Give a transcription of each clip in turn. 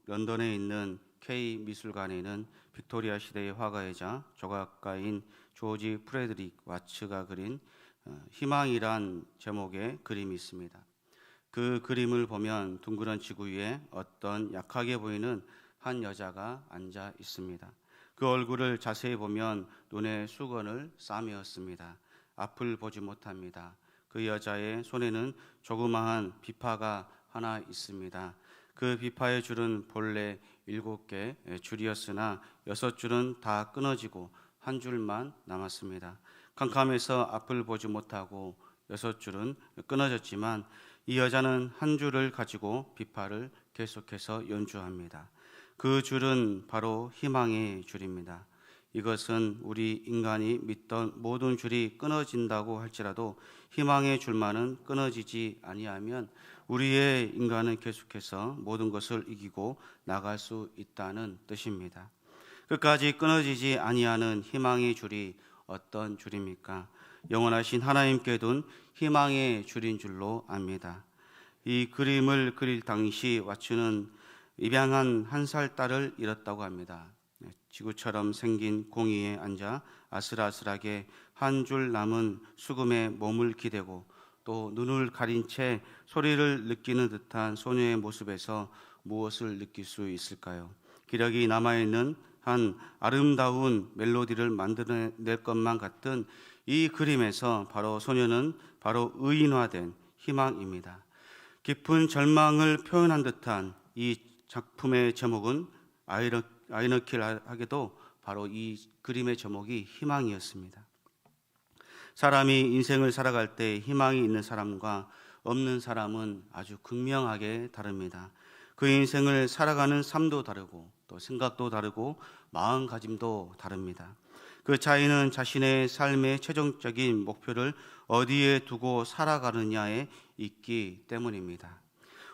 런던에 있는 K 미술관에는 빅토리아 시대의 화가이자 조각가인 조지 프레드릭 와츠가 그린 희망이란 제목의 그림이 있습니다. 그 그림을 보면 둥그런 지구 위에 어떤 약하게 보이는 한 여자가 앉아 있습니다. 그 얼굴을 자세히 보면 눈에 수건을 싸매었습니다. 앞을 보지 못합니다. 그 여자의 손에는 조그마한 비파가 하나 있습니다. 그 비파의 줄은 본래 7개 줄이었으나 6줄은 다 끊어지고 한 줄만 남았습니다. 캄캄해서 앞을 보지 못하고 6줄은 끊어졌지만 이 여자는 한 줄을 가지고 비파를 계속해서 연주합니다. 그 줄은 바로 희망의 줄입니다. 이것은 우리 인간이 믿던 모든 줄이 끊어진다고 할지라도 희망의 줄만은 끊어지지 아니하면 우리의 인간은 계속해서 모든 것을 이기고 나갈 수 있다는 뜻입니다. 끝까지 끊어지지 아니하는 희망의 줄이 어떤 줄입니까? 영원하신 하나님께 둔 희망의 줄인 줄로 압니다. 이 그림을 그릴 당시 와츠는 입양한 1살 딸을 잃었다고 합니다. 지구처럼 생긴 공이에 앉아 아슬아슬하게 한 줄 남은 수금에 몸을 기대고 또 눈을 가린 채 소리를 느끼는 듯한 소녀의 모습에서 무엇을 느낄 수 있을까요? 기력이 남아있는 한 아름다운 멜로디를 만들어낼 것만 같은 이 그림에서 바로 소녀는 바로 의인화된 희망입니다. 깊은 절망을 표현한 듯한 이 작품의 제목은 아이러니컬하게도 바로 이 그림의 제목이 희망이었습니다. 사람이 인생을 살아갈 때 희망이 있는 사람과 없는 사람은 아주 극명하게 다릅니다. 그 인생을 살아가는 삶도 다르고 또 생각도 다르고 마음가짐도 다릅니다. 그 차이는 자신의 삶의 최종적인 목표를 어디에 두고 살아가느냐에 있기 때문입니다.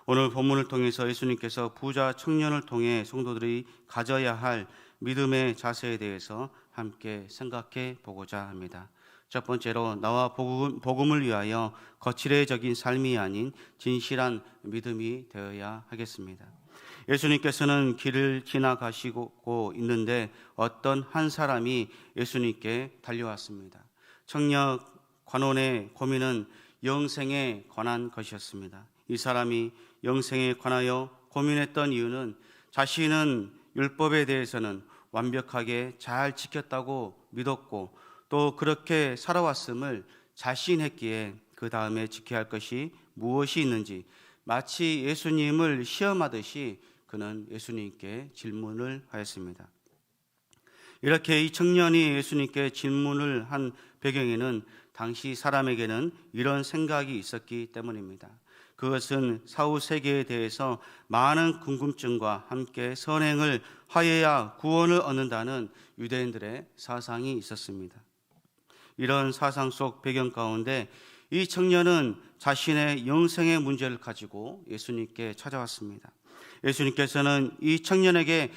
오늘 본문을 통해서 예수님께서 부자 청년을 통해 성도들이 가져야 할 믿음의 자세에 대해서 함께 생각해 보고자 합니다. 첫 번째로 나와 복음을 위하여 거칠해적인 삶이 아닌 진실한 믿음이 되어야 하겠습니다. 예수님께서는 길을 지나가시고 있는데 어떤 한 사람이 예수님께 달려왔습니다. 청년 관원의 고민은 영생에 관한 것이었습니다. 이 사람이 영생에 관하여 고민했던 이유는 자신은 율법에 대해서는 완벽하게 잘 지켰다고 믿었고 또 그렇게 살아왔음을 자신했기에 그 다음에 지켜야 할 것이 무엇이 있는지 마치 예수님을 시험하듯이 그는 예수님께 질문을 하였습니다. 이렇게 이 청년이 예수님께 질문을 한 배경에는 당시 사람에게는 이런 생각이 있었기 때문입니다. 그것은 사후 세계에 대해서 많은 궁금증과 함께 선행을 하여야 구원을 얻는다는 유대인들의 사상이 있었습니다. 이런 사상 속 배경 가운데 이 청년은 자신의 영생의 문제를 가지고 예수님께 찾아왔습니다. 예수님께서는 이 청년에게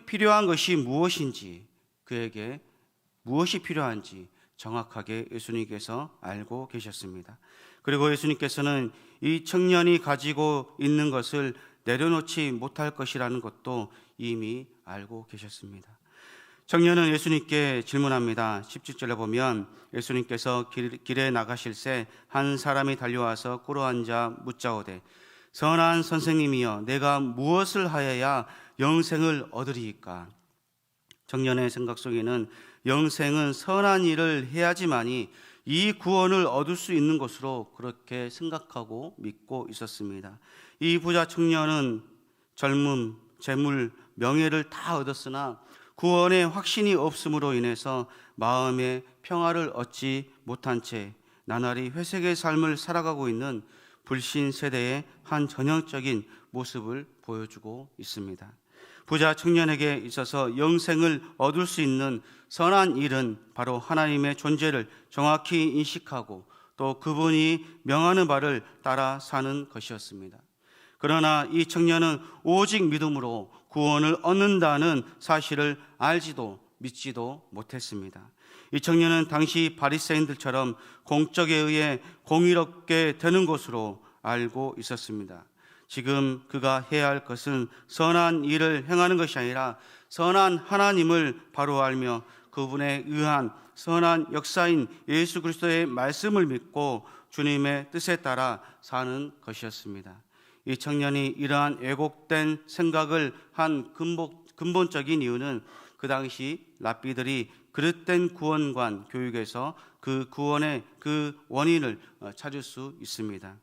필요한 것이 무엇인지, 그에게 무엇이 필요한지 정확하게 예수님께서 알고 계셨습니다. 그리고 예수님께서는 이 청년이 가지고 있는 것을 내려놓지 못할 것이라는 것도 이미 알고 계셨습니다. 청년은 예수님께 질문합니다. 17절에 보면 예수님께서 길에 나가실새 한 사람이 달려와서 꿇어앉아 묻자오되 선한 선생님이여 내가 무엇을 하여야 영생을 얻으리이까? 청년의 생각 속에는 영생은 선한 일을 해야지만이 이 구원을 얻을 수 있는 것으로 그렇게 생각하고 믿고 있었습니다. 이 부자 청년은 젊음, 재물, 명예를 다 얻었으나 구원의 확신이 없음으로 인해서 마음의 평화를 얻지 못한 채 나날이 회색의 삶을 살아가고 있는 불신 세대의 한 전형적인 모습을 보여주고 있습니다. 부자 청년에게 있어서 영생을 얻을 수 있는 선한 일은 바로 하나님의 존재를 정확히 인식하고 또 그분이 명하는 바를 따라 사는 것이었습니다. 그러나 이 청년은 오직 믿음으로 구원을 얻는다는 사실을 알지도 믿지도 못했습니다. 이 청년은 당시 바리새인들처럼 공적에 의해 공의롭게 되는 것으로 알고 있었습니다. 지금 그가 해야 할 것은 선한 일을 행하는 것이 아니라 선한 하나님을 바로 알며 그분에 의한 선한 역사인 예수 그리스도의 말씀을 믿고 주님의 뜻에 따라 사는 것이었습니다. 이 청년이 이러한 왜곡된 생각을 한 근본적인 이유는 그 당시 랍비들이 그릇된 구원관 교육에서 그 구원의 그 원인을 찾을 수 있습니다.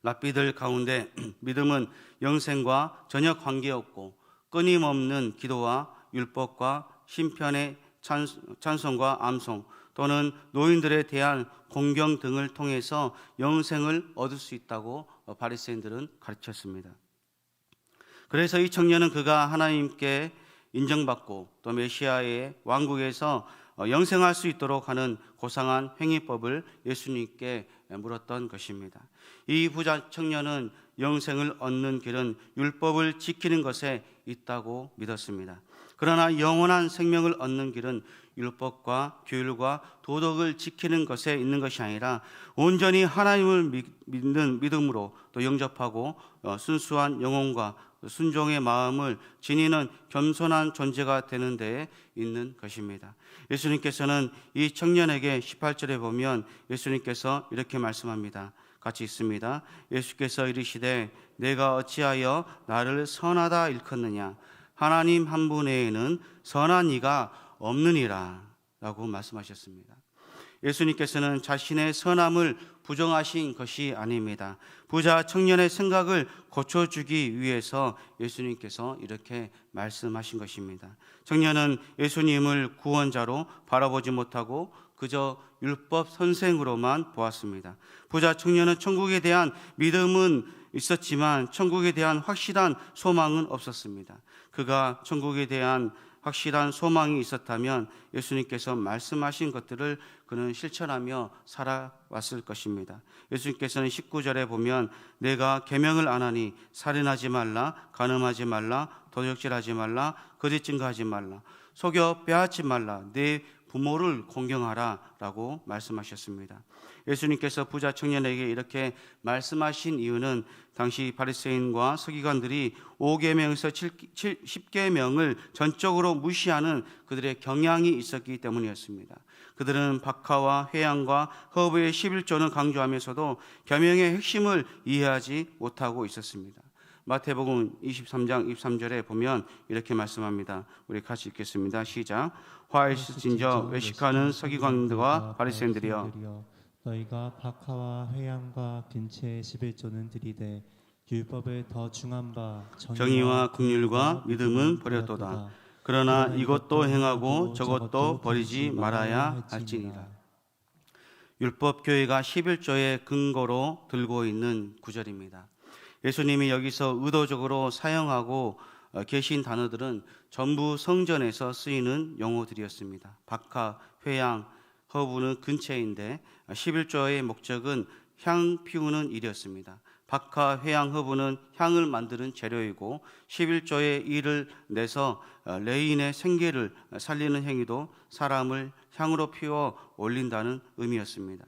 랍비들 가운데 믿음은 영생과 전혀 관계없고 끊임없는 기도와 율법과 신편의 찬송과 암송 또는 노인들에 대한 공경 등을 통해서 영생을 얻을 수 있다고 바리새인들은 가르쳤습니다. 그래서 이 청년은 그가 하나님께 인정받고 또 메시아의 왕국에서 영생할 수 있도록 하는 고상한 행위법을 예수님께 물었던 것입니다. 이 부자 청년은 영생을 얻는 길은 율법을 지키는 것에 있다고 믿었습니다. 그러나 영원한 생명을 얻는 길은 율법과 규율과 도덕을 지키는 것에 있는 것이 아니라 온전히 하나님을 믿는 믿음으로 또 영접하고 순수한 영혼과 순종의 마음을 지니는 겸손한 존재가 되는 데에 있는 것입니다. 예수님께서는 이 청년에게 18절에 보면 예수님께서 이렇게 말씀합니다. 같이 있습니다. 예수께서 이르시되 내가 어찌하여 나를 선하다 일컫느냐 하나님 한 분 외에는 선한 이가 없느니라 라고 말씀하셨습니다. 예수님께서는 자신의 선함을 부정하신 것이 아닙니다. 부자 청년의 생각을 고쳐주기 위해서 예수님께서 이렇게 말씀하신 것입니다. 청년은 예수님을 구원자로 바라보지 못하고 그저 율법 선생으로만 보았습니다. 부자 청년은 천국에 대한 믿음은 있었지만 천국에 대한 확실한 소망은 없었습니다. 그가 천국에 대한 확실한 소망이 있었다면 예수님께서 말씀하신 것들을 그는 실천하며 살아왔을 것입니다. 예수님께서는 19절에 보면 내가 계명을 안 하니 살인하지 말라, 간음하지 말라, 도적질하지 말라, 거짓 증거하지 말라, 속여 빼앗지 말라, 내 부모를 공경하라 라고 말씀하셨습니다. 예수님께서 부자 청년에게 이렇게 말씀하신 이유는 당시 바리새인과 서기관들이 5계명에서 10계명을 전적으로 무시하는 그들의 경향이 있었기 때문이었습니다. 그들은 박하와 회양과 허브의 11조는 강조하면서도 계명의 핵심을 이해하지 못하고 있었습니다. 마태복음 23장 23절에 보면 이렇게 말씀합니다. 우리 같이 읽겠습니다. 시작. 화 있을진저 외식하는 서기관들과 바리새인들이여 너희가 박하와 회양과 근처의 11조는 들이되 율법을 더 중한 바 정의와 긍휼과 믿음은 버렸도다. 그러나 이것도 행하고 저것도 버리지 말아야 할지니라. 율법 교회가 11조의 근거로 들고 있는 구절입니다. 예수님이 여기서 의도적으로 사용하고 계신 단어들은 전부 성전에서 쓰이는 용어들이었습니다. 박하, 회양, 허브는 근처인데 11조의 목적은 향 피우는 일이었습니다. 박하, 회양, 허브는 향을 만드는 재료이고 11조의 일을 내서 레인의 생계를 살리는 행위도 사람을 향으로 피워 올린다는 의미였습니다.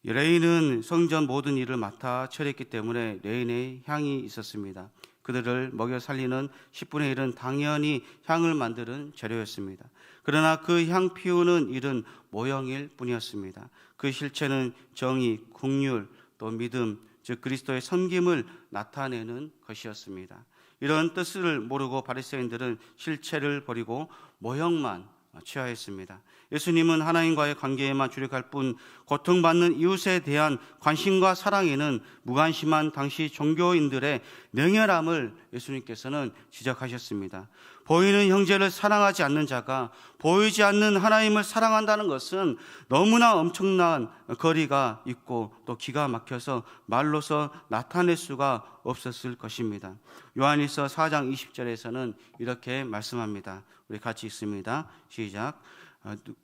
레인은 성전 모든 일을 맡아 처리했기 때문에 레인의 향이 있었습니다. 그들을 먹여 살리는 10분의 1은 당연히 향을 만드는 재료였습니다. 그러나 그 향 피우는 일은 모형일 뿐이었습니다. 그 실체는 정의, 긍휼, 또 믿음, 즉 그리스도의 섬김을 나타내는 것이었습니다. 이런 뜻을 모르고 바리새인들은 실체를 버리고 모형만 취하였습니다. 예수님은 하나님과의 관계에만 주력할 뿐 고통받는 이웃에 대한 관심과 사랑에는 무관심한 당시 종교인들의 냉혈함을 예수님께서는 지적하셨습니다. 보이는 형제를 사랑하지 않는 자가 보이지 않는 하나님을 사랑한다는 것은 너무나 엄청난 거리가 있고 또 기가 막혀서 말로서 나타낼 수가 없었을 것입니다. 요한일서 4장 20절에서는 이렇게 말씀합니다. 우리 같이 읽습니다. 시작.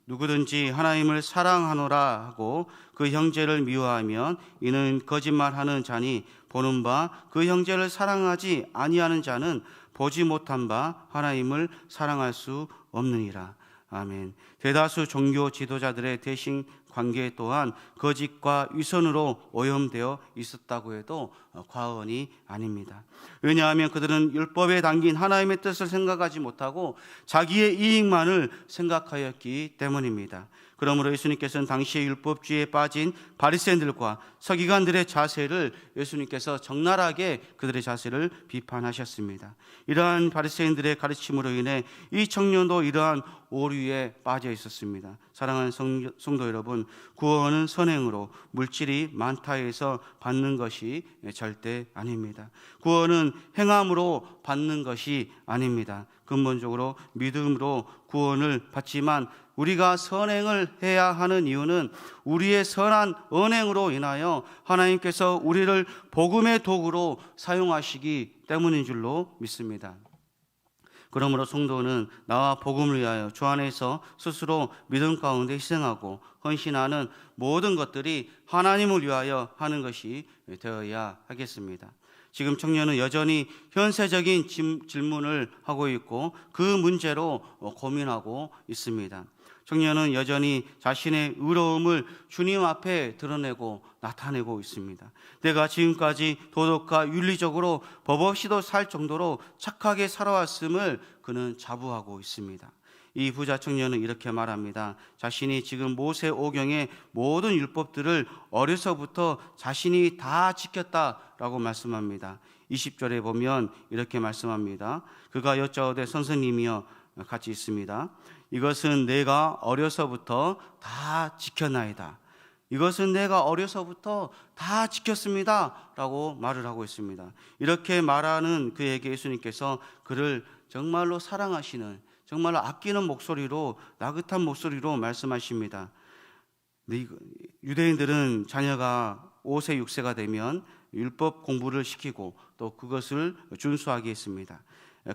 누구든지 하나님을 사랑하노라 하고 그 형제를 미워하면 이는 거짓말하는 자니 보는 바 그 형제를 사랑하지 아니하는 자는 보지 못한 바 하나님을 사랑할 수 없느니라 아멘. 대다수 종교 지도자들의 대신 관계 또한 거짓과 위선으로 오염되어 있었다고 해도 과언이 아닙니다. 왜냐하면 그들은 율법에 담긴 하나님의 뜻을 생각하지 못하고 자기의 이익만을 생각하였기 때문입니다. 그러므로 예수님께서는 당시의 율법주의에 빠진 바리새인들과 서기관들의 자세를 예수님께서 적나라하게 그들의 자세를 비판하셨습니다. 이러한 바리새인들의 가르침으로 인해 이 청년도 이러한 오류에 빠져 있었습니다. 사랑하는 성도 여러분, 구원은 선행으로 물질이 많다 해서 받는 것이 절대 아닙니다. 구원은 행함으로 받는 것이 아닙니다. 근본적으로 믿음으로 구원을 받지만 우리가 선행을 해야 하는 이유는 우리의 선한 언행으로 인하여 하나님께서 우리를 복음의 도구로 사용하시기 때문인 줄로 믿습니다. 그러므로 성도는 나와 복음을 위하여 주 안에서 스스로 믿음 가운데 희생하고 헌신하는 모든 것들이 하나님을 위하여 하는 것이 되어야 하겠습니다. 지금 청년은 여전히 현세적인 질문을 하고 있고 그 문제로 고민하고 있습니다. 청년은 여전히 자신의 의로움을 주님 앞에 드러내고 나타내고 있습니다. 내가 지금까지 도덕과 윤리적으로 법 없이도 살 정도로 착하게 살아왔음을 그는 자부하고 있습니다. 이 부자 청년은 이렇게 말합니다. 자신이 지금 모세 오경의 모든 율법들을 어려서부터 자신이 다 지켰다라고 말씀합니다. 20절에 보면 이렇게 말씀합니다. 그가 여짜오되 선생님이여, 같이 있습니다. 이것은 내가 어려서부터 다 지켰나이다. 이것은 내가 어려서부터 다 지켰습니다 라고 말을 하고 있습니다. 이렇게 말하는 그에게 예수님께서 그를 정말로 사랑하시는, 정말로 아끼는 목소리로, 나긋한 목소리로 말씀하십니다. 유대인들은 자녀가 5세, 6세가 되면 율법 공부를 시키고 또 그것을 준수하게 했습니다.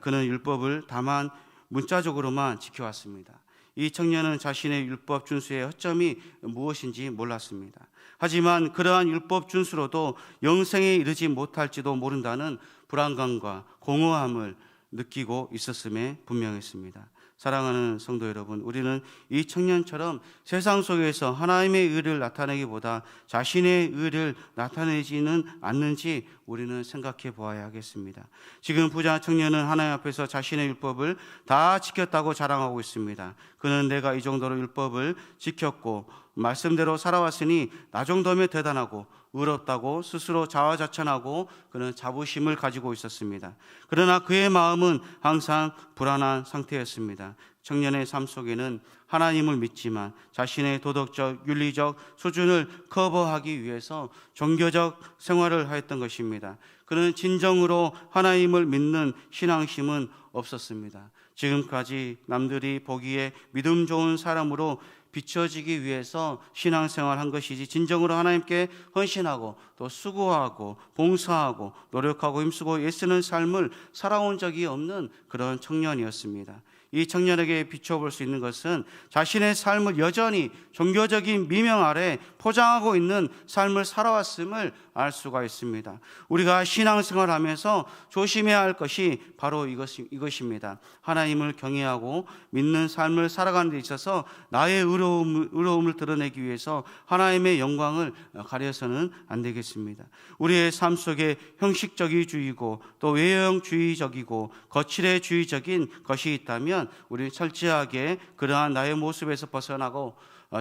그는 율법을 다만 문자적으로만 지켜왔습니다. 이 청년은 자신의 율법 준수의 허점이 무엇인지 몰랐습니다. 하지만 그러한 율법 준수로도 영생에 이르지 못할지도 모른다는 불안감과 공허함을 느끼고 있었음에 분명했습니다. 사랑하는 성도 여러분, 우리는 이 청년처럼 세상 속에서 하나님의 의를 나타내기보다 자신의 의를 나타내지는 않는지 우리는 생각해 보아야 하겠습니다. 지금 부자 청년은 하나님 앞에서 자신의 율법을 다 지켰다고 자랑하고 있습니다. 그는 내가 이 정도로 율법을 지켰고 말씀대로 살아왔으니 나 정도면 대단하고 의롭다고 스스로 자화자찬하고 그는 자부심을 가지고 있었습니다. 그러나 그의 마음은 항상 불안한 상태였습니다. 청년의 삶 속에는 하나님을 믿지만 자신의 도덕적, 윤리적 수준을 커버하기 위해서 종교적 생활을 하였던 것입니다. 그는 진정으로 하나님을 믿는 신앙심은 없었습니다. 지금까지 남들이 보기에 믿음 좋은 사람으로 비춰지기 위해서 신앙생활 한 것이지 진정으로 하나님께 헌신하고 또 수고하고 봉사하고 노력하고 힘쓰고 애쓰는 삶을 살아온 적이 없는 그런 청년이었습니다. 이 청년에게 비춰볼 수 있는 것은 자신의 삶을 여전히 종교적인 미명 아래 포장하고 있는 삶을 살아왔음을 알 수가 있습니다. 우리가 신앙생활하면서 조심해야 할 것이 바로 이것입니다. 하나님을 경외하고 믿는 삶을 살아가는 데 있어서 나의 의로움을 드러내기 위해서 하나님의 영광을 가려서는 안 되겠습니다. 우리의 삶 속에 형식주의이고 또 외형주의적이고 거칠애주의적인 것이 있다면 우리는 철저하게 그러한 나의 모습에서 벗어나고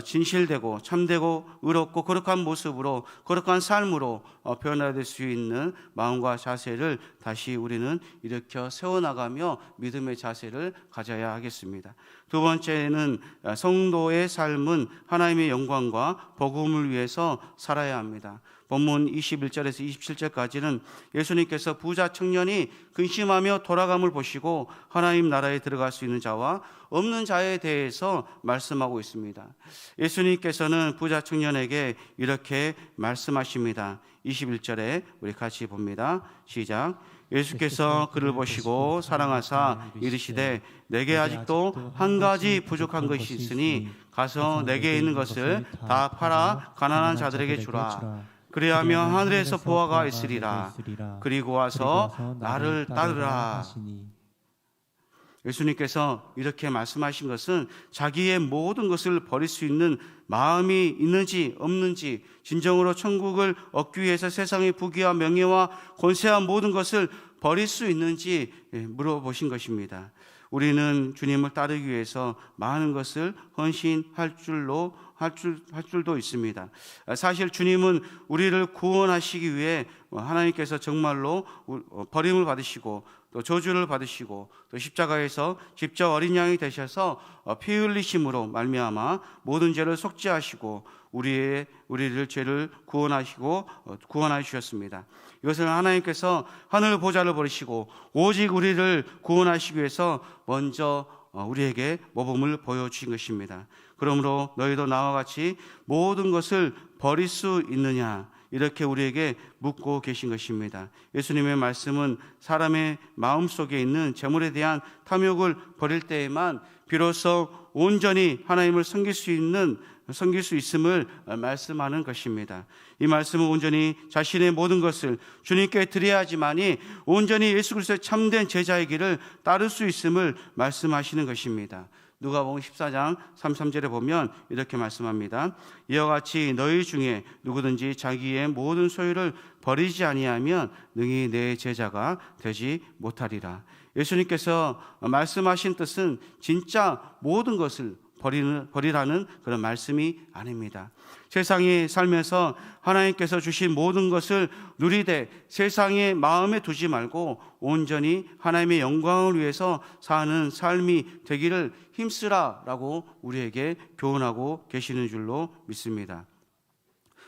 진실되고 참되고 의롭고 거룩한 모습으로 거룩한 삶으로 변화될 수 있는 마음과 자세를 다시 우리는 일으켜 세워나가며 믿음의 자세를 가져야 하겠습니다. 두 번째는 성도의 삶은 하나님의 영광과 복음을 위해서 살아야 합니다. 본문 21절에서 27절까지는 예수님께서 부자 청년이 근심하며 돌아감을 보시고 하나님 나라에 들어갈 수 있는 자와 없는 자에 대해서 말씀하고 있습니다. 예수님께서는 부자 청년에게 이렇게 말씀하십니다. 21절에 우리 같이 봅니다. 시작. 예수께서 그를 보시고 사랑하사 이르시되 내게 아직도 한 가지 부족한 것이 있으니 가서 내게 있는 것을 다 팔아 가난한 자들에게 주라. 그리하면 하늘에서 보화가 있으리라. 그리고 와서 나를 따르라. 예수님께서 이렇게 말씀하신 것은 자기의 모든 것을 버릴 수 있는 마음이 있는지 없는지, 진정으로 천국을 얻기 위해서 세상의 부귀와 명예와 권세와 모든 것을 버릴 수 있는지 물어보신 것입니다. 우리는 주님을 따르기 위해서 많은 것을 헌신할 줄도 있습니다. 사실 주님은 우리를 구원하시기 위해 하나님께서 정말로 버림을 받으시고 또 저주를 받으시고 또 십자가에서 직접 어린 양이 되셔서 피 흘리심으로 말미암아 모든 죄를 속죄하시고 우리를 죄를 구원하셨습니다. 이것은 하나님께서 하늘 보좌를 버리시고 오직 우리를 구원하시기 위해서 먼저 우리에게 모범을 보여주신 것입니다. 그러므로 너희도 나와 같이 모든 것을 버릴 수 있느냐, 이렇게 우리에게 묻고 계신 것입니다. 예수님의 말씀은 사람의 마음속에 있는 재물에 대한 탐욕을 버릴 때에만 비로소 온전히 하나님을 섬길 수 있음을 말씀하는 것입니다. 이 말씀은 온전히 자신의 모든 것을 주님께 드려야지만이 온전히 예수 그리스도의 참된 제자의 길을 따를 수 있음을 말씀하시는 것입니다. 누가복음 14장 33절에 보면 이렇게 말씀합니다. 이와 같이 너희 중에 누구든지 자기의 모든 소유를 버리지 아니하면 능히 내 제자가 되지 못하리라. 예수님께서 말씀하신 뜻은 진짜 모든 것을 버리라는 그런 말씀이 아닙니다. 세상에 살면서 하나님께서 주신 모든 것을 누리되 세상의 마음에 두지 말고 온전히 하나님의 영광을 위해서 사는 삶이 되기를 힘쓰라라고 우리에게 교훈하고 계시는 줄로 믿습니다.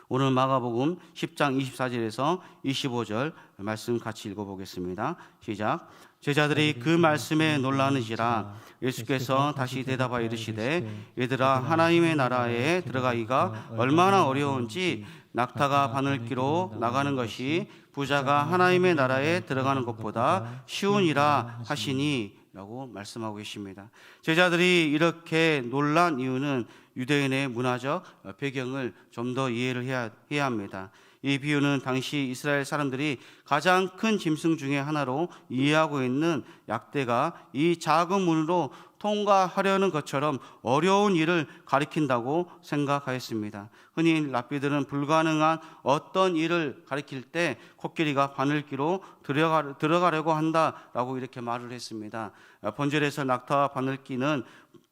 오늘 마가복음 10장 24절에서 25절 말씀 같이 읽어보겠습니다. 시작. 제자들이 그 말씀에 놀라는지라. 예수께서 다시 대답하여 이르시되 얘들아, 하나님의 나라에 들어가기가 얼마나 어려운지 낙타가 바늘기로 나가는 것이 부자가 하나님의 나라에 들어가는 것보다 쉬우니라 하시니 라고 말씀하고 계십니다. 제자들이 이렇게 놀란 이유는 유대인의 문화적 배경을 좀 더 이해를 해야 합니다. 이 비유는 당시 이스라엘 사람들이 가장 큰 짐승 중에 하나로 이해하고 있는 약대가 이 작은 문으로 통과하려는 것처럼 어려운 일을 가리킨다고 생각하였습니다. 흔히 랍비들은 불가능한 어떤 일을 가리킬 때 코끼리가 바늘기로 들어가려고 한다라고 이렇게 말을 했습니다. 본절에서 낙타와 바늘기는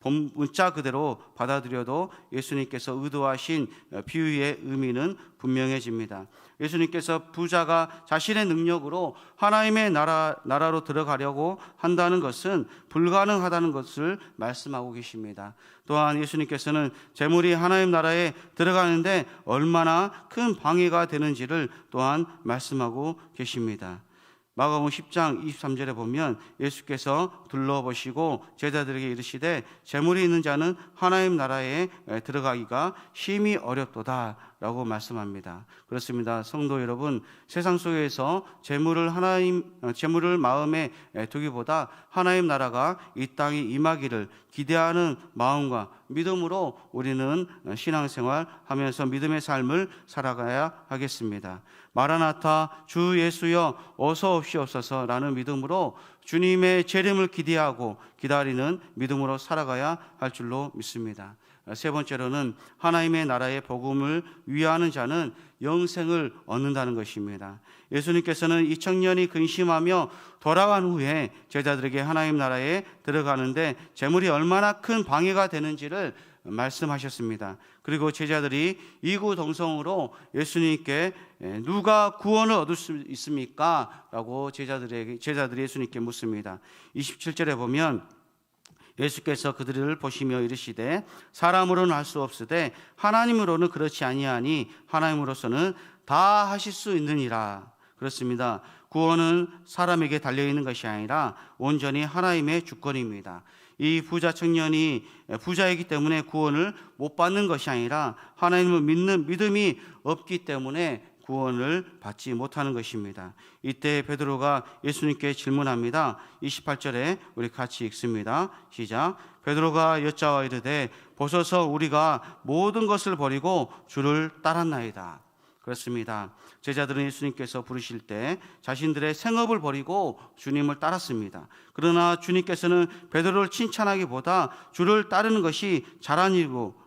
본 문자 그대로 받아들여도 예수님께서 의도하신 비유의 의미는 분명해집니다. 예수님께서 부자가 자신의 능력으로 하나님의 나라로 들어가려고 한다는 것은 불가능하다는 것을 말씀하고 계십니다. 또한 예수님께서는 재물이 하나님 나라에 들어가는데 얼마나 큰 방해가 되는지를 또한 말씀하고 계십니다. 마가복음 10장 23절에 보면 예수께서 둘러보시고 제자들에게 이르시되 재물이 있는 자는 하나님 나라에 들어가기가 심히 어렵도다 라고 말씀합니다. 그렇습니다. 성도 여러분, 세상 속에서 재물을 마음에 두기보다 하나님 나라가 이 땅에 임하기를 기대하는 마음과 믿음으로 우리는 신앙생활 하면서 믿음의 삶을 살아가야 하겠습니다. 마라나타, 주 예수여 어서 오시옵소서라는 믿음으로 주님의 재림을 기대하고 기다리는 믿음으로 살아가야 할 줄로 믿습니다. 세 번째로는 하나님의 나라의 복음을 위하는 자는 영생을 얻는다는 것입니다. 예수님께서는 이 청년이 근심하며 돌아간 후에 제자들에게 하나님 나라에 들어가는데 재물이 얼마나 큰 방해가 되는지를 말씀하셨습니다. 그리고 제자들이 이구동성으로 예수님께 누가 구원을 얻을 수 있습니까? 라고 제자들이 예수님께 묻습니다. 27절에 보면 예수께서 그들을 보시며 이르시되 사람으로는 할 수 없으되 하나님으로는 그렇지 아니하니 하나님으로서는 다 하실 수 있느니라. 그렇습니다. 구원은 사람에게 달려있는 것이 아니라 온전히 하나님의 주권입니다. 이 부자 청년이 부자이기 때문에 구원을 못 받는 것이 아니라 하나님을 믿는 믿음이 없기 때문에 구원을 받지 못하는 것입니다. 이때 베드로가 예수님께 질문합니다. 28절에 우리 같이 읽습니다. 시작. 베드로가 여짜와 이르되 보소서 우리가 모든 것을 버리고 주를 따랐나이다. 그렇습니다. 제자들은 예수님께서 부르실 때 자신들의 생업을 버리고 주님을 따랐습니다. 그러나 주님께서는 베드로를 칭찬하기보다 주를 따르는 것이 잘한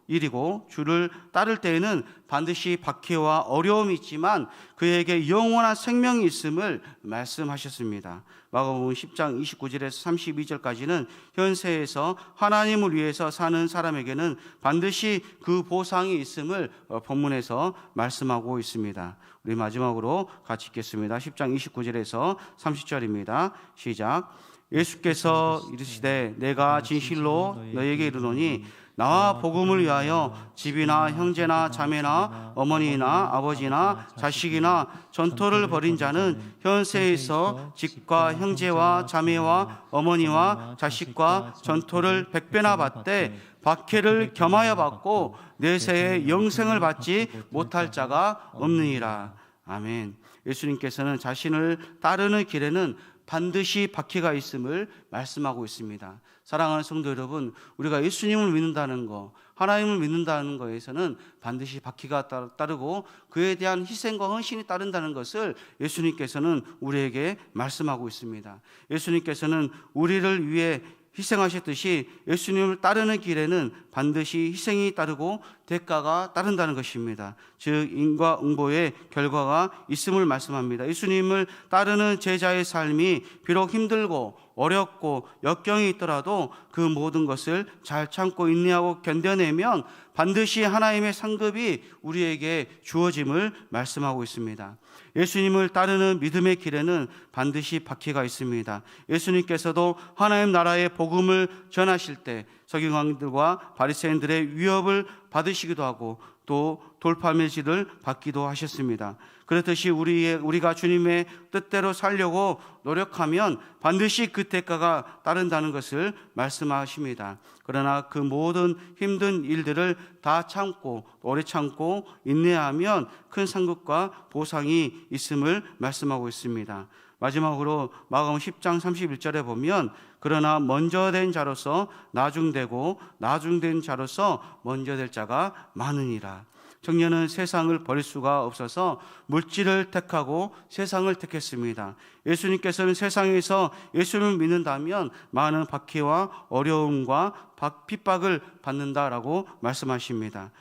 일이고 주를 따를 때에는 반드시 박해와 어려움이 있지만 그에게 영원한 생명이 있음을 말씀하셨습니다. 마가복음 10장 29절에서 32절까지는 현세에서 하나님을 위해서 사는 사람에게는 반드시 그 보상이 있음을 본문에서 말씀하고 있습니다. 우리 마지막으로 같이 읽겠습니다. 10장 29절에서 30절입니다. 시작. 예수께서 이르시되 내가 진실로 너에게 이르노니 나와 복음을 위하여 집이나 형제나 자매나 어머니나 아버지나 자식이나 전토를 벌인 자는 현세에서 집과 형제와 자매와 어머니와 자식과 전토를 100배나 받되 박해를 겸하여 받고 내세에 영생을 받지 못할 자가 없느니라. 아멘. 예수님께서는 자신을 따르는 길에는 반드시 박해가 있음을 말씀하고 있습니다. 사랑하는 성도 여러분, 우리가 예수님을 믿는다는 것, 하나님을 믿는다는 것에서는 반드시 박해가 따르고 그에 대한 희생과 헌신이 따른다는 것을 예수님께서는 우리에게 말씀하고 있습니다. 예수님께서는 우리를 위해 희생하셨듯이 예수님을 따르는 길에는 반드시 희생이 따르고 대가가 따른다는 것입니다. 즉 인과응보의 결과가 있음을 말씀합니다. 예수님을 따르는 제자의 삶이 비록 힘들고 어렵고 역경이 있더라도 그 모든 것을 잘 참고 인내하고 견뎌내면 반드시 하나님의 상급이 우리에게 주어짐을 말씀하고 있습니다. 예수님을 따르는 믿음의 길에는 반드시 박해가 있습니다. 예수님께서도 하나님 나라의 복음을 전하실 때 서기관들과 바리새인들의 위협을 받으시기도 하고 또 돌파매질을 받기도 하셨습니다. 그렇듯이 우리가 주님의 뜻대로 살려고 노력하면 반드시 그 대가가 따른다는 것을 말씀하십니다. 그러나 그 모든 힘든 일들을 다 참고 오래 참고 인내하면 큰 상급과 보상이 있음을 말씀하고 있습니다. 마지막으로 마가복음 10장 31절에 보면 그러나 먼저 된 자로서 나중되고 나중된 자로서 먼저 될 자가 많으니라. 청년은 세상을 버릴 수가 없어서 물질을 택하고 세상을 택했습니다. 예수님께서는 세상에서 예수를 믿는다면 많은 박해와 어려움과 핍박을 받는다라고 말씀하십니다.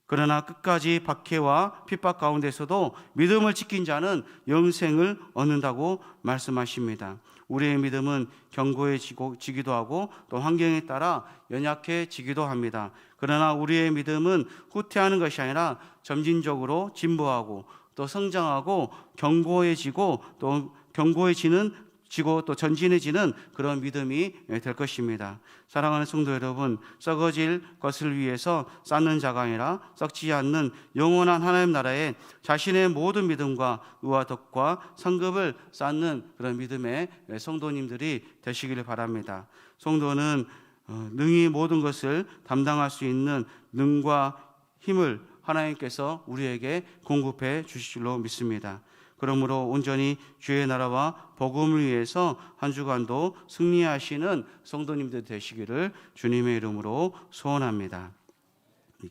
그러나 끝까지 박해와 핍박 가운데서도 믿음을 지킨 자는 영생을 얻는다고 말씀하십니다. 우리의 믿음은 견고해지기도 하고 또 환경에 따라 연약해지기도 합니다. 그러나 우리의 믿음은 후퇴하는 것이 아니라 점진적으로 진보하고 또 성장하고 견고해지고 또 또 전진해지는 그런 믿음이 될 것입니다. 사랑하는 성도 여러분, 썩어질 것을 위해서 쌓는 자가 아니라 썩지 않는 영원한 하나님 나라에 자신의 모든 믿음과 의와 덕과 상급을 쌓는 그런 믿음의 성도님들이 되시기를 바랍니다. 성도는 능히 모든 것을 담당할 수 있는 능과 힘을 하나님께서 우리에게 공급해 주실 줄로 믿습니다. 그러므로 온전히 주의 나라와 복음을 위해서 한 주간도 승리하시는 성도님들 되시기를 주님의 이름으로 소원합니다.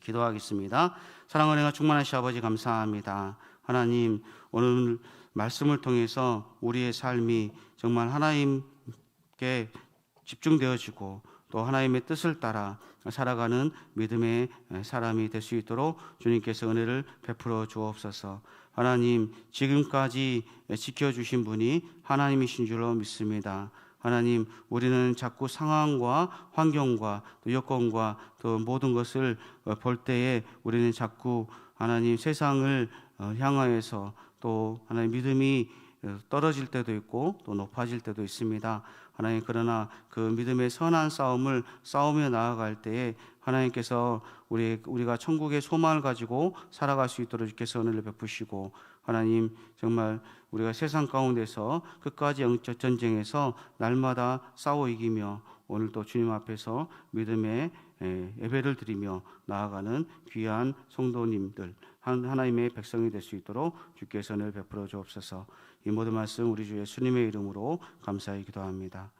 기도하겠습니다. 사랑을 행하 충만하신 아버지 감사합니다. 하나님, 오늘 말씀을 통해서 우리의 삶이 정말 하나님께 집중되어지고 또 하나님의 뜻을 따라 살아가는 믿음의 사람이 될 수 있도록 주님께서 은혜를 베풀어 주옵소서. 하나님, 지금까지 지켜주신 분이 하나님이신 줄로 믿습니다. 하나님, 우리는 자꾸 상황과 환경과 또 여건과 또 모든 것을 볼 때에 우리는 자꾸 하나님 세상을 향하여서 또 하나님 믿음이 떨어질 때도 있고 또 높아질 때도 있습니다. 하나님, 그러나 그 믿음의 선한 싸움을 싸우며 나아갈 때에 하나님께서 우리가 천국의 소망을 가지고 살아갈 수 있도록 주께서 은혜를 베푸시고, 하나님 정말 우리가 세상 가운데서 끝까지 영적 전쟁에서 날마다 싸워 이기며 오늘도 주님 앞에서 믿음의 예배를 드리며 나아가는 귀한 성도님들, 하나님의 백성이 될 수 있도록 주께서 은혜를 베풀어 주옵소서. 이 모든 말씀 우리 주 예수님의 이름으로 감사히 기도합니다.